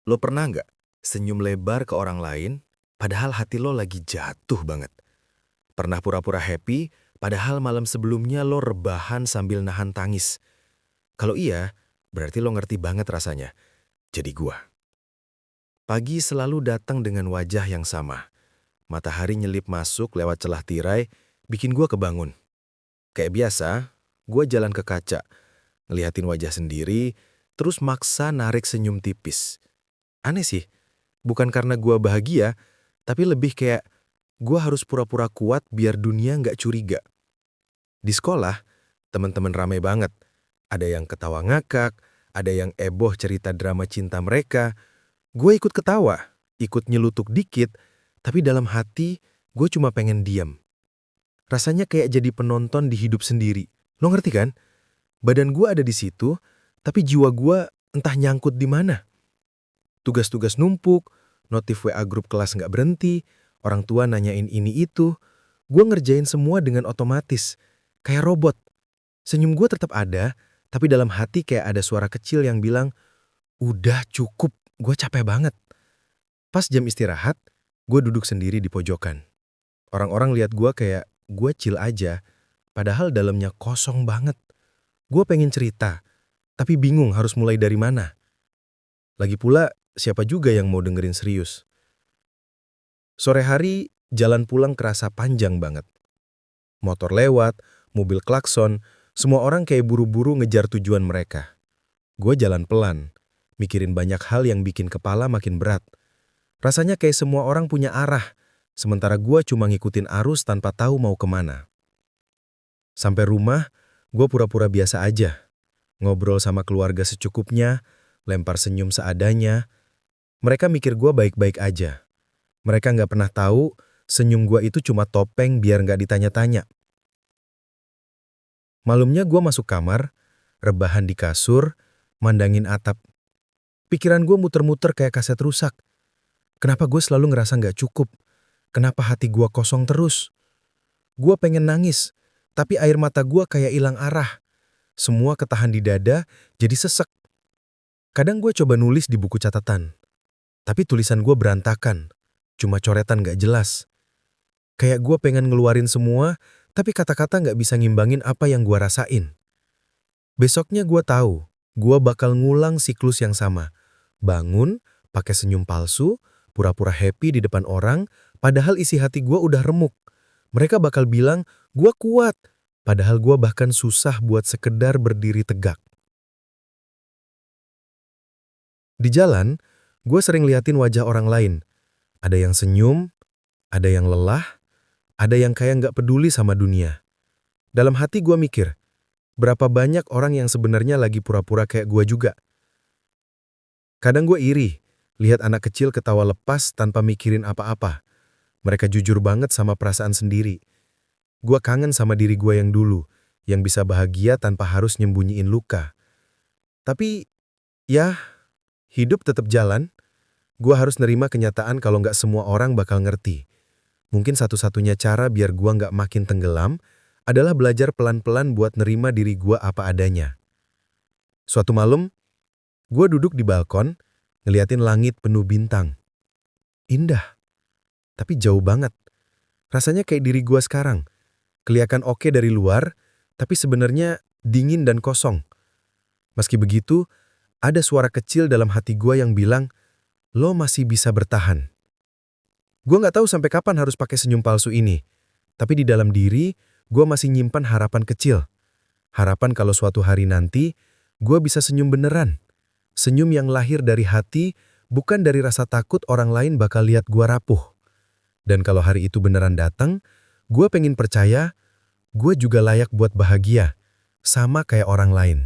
Lo pernah nggak senyum lebar ke orang lain, padahal hati lo lagi jatuh banget? Pernah pura-pura happy, padahal malam sebelumnya lo rebahan sambil nahan tangis? Kalau iya, berarti lo ngerti banget rasanya. Jadi gua. Pagi selalu datang dengan wajah yang sama. Matahari nyelip masuk lewat celah tirai, bikin gua kebangun. Kayak biasa, gua jalan ke kaca, ngeliatin wajah sendiri, terus maksa narik senyum tipis. Aneh sih, bukan karena gua bahagia, tapi lebih kayak gua harus pura-pura kuat biar dunia nggak curiga. Di sekolah, teman-teman ramai banget. Ada yang ketawa ngakak, ada yang heboh cerita drama cinta mereka. Gue ikut ketawa, ikut nyelutuk dikit, tapi dalam hati gue cuma pengen diam. Rasanya kayak jadi penonton di hidup sendiri. Lo ngerti kan? Badan gue ada di situ, tapi jiwa gue entah nyangkut di mana. Tugas-tugas numpuk, notif WA grup kelas nggak berhenti, orang tua nanyain ini itu. Gue ngerjain semua dengan otomatis, kayak robot. Senyum gue tetap ada, tapi dalam hati kayak ada suara kecil yang bilang, udah cukup, gue capek banget. Pas jam istirahat, gue duduk sendiri di pojokan. Orang-orang lihat gue kayak gue chill aja, padahal dalamnya kosong banget. Gue pengen cerita, tapi bingung harus mulai dari mana. Lagi pula, siapa juga yang mau dengerin serius? Sore hari, jalan pulang kerasa panjang banget. Motor lewat, mobil klakson, semua orang kayak buru-buru ngejar tujuan mereka. Gue jalan pelan, mikirin banyak hal yang bikin kepala makin berat. Rasanya kayak semua orang punya arah, sementara gue cuma ngikutin arus tanpa tahu mau kemana. Sampai rumah, gue pura-pura biasa aja. Ngobrol sama keluarga secukupnya, lempar senyum seadanya. Mereka mikir gue baik-baik aja. Mereka nggak pernah tahu, senyum gue itu cuma topeng biar nggak ditanya-tanya. Malamnya gue masuk kamar, rebahan di kasur, mandangin atap. Pikiran gue muter-muter kayak kaset rusak. Kenapa gue selalu ngerasa nggak cukup? Kenapa hati gue kosong terus? Gue pengen nangis, tapi air mata gue kayak hilang arah. Semua ketahan di dada, jadi sesek. Kadang gue coba nulis di buku catatan, tapi tulisan gue berantakan. Cuma coretan nggak jelas. Kayak gue pengen ngeluarin semua, tapi kata-kata nggak bisa ngimbangin apa yang gue rasain. Besoknya gue tahu, gue bakal ngulang siklus yang sama. Bangun, pakai senyum palsu, pura-pura happy di depan orang, padahal isi hati gue udah remuk. Mereka bakal bilang, gue kuat, padahal gue bahkan susah buat sekedar berdiri tegak. Di jalan, gue sering liatin wajah orang lain. Ada yang senyum, ada yang lelah, ada yang kayak nggak peduli sama dunia. Dalam hati gue mikir, berapa banyak orang yang sebenarnya lagi pura-pura kayak gue juga. Kadang gue iri, lihat anak kecil ketawa lepas tanpa mikirin apa-apa. Mereka jujur banget sama perasaan sendiri. Gue kangen sama diri gue yang dulu, yang bisa bahagia tanpa harus nyembunyiin luka. Tapi, ya, hidup tetap jalan. Gue harus nerima kenyataan kalau nggak semua orang bakal ngerti. Mungkin satu-satunya cara biar gue nggak makin tenggelam adalah belajar pelan-pelan buat nerima diri gue apa adanya. Suatu malam, gue duduk di balkon, ngeliatin langit penuh bintang. Indah, tapi jauh banget. Rasanya kayak diri gue sekarang. Kelihatan oke dari luar, tapi sebenarnya dingin dan kosong. Meski begitu, ada suara kecil dalam hati gue yang bilang, lo masih bisa bertahan. Gue nggak tahu sampai kapan harus pakai senyum palsu ini, tapi di dalam diri, gue masih nyimpan harapan kecil. Harapan kalau suatu hari nanti, gue bisa senyum beneran. Senyum yang lahir dari hati, bukan dari rasa takut orang lain bakal lihat gue rapuh. Dan kalau hari itu beneran datang, gue pengen percaya, gue juga layak buat bahagia, sama kayak orang lain.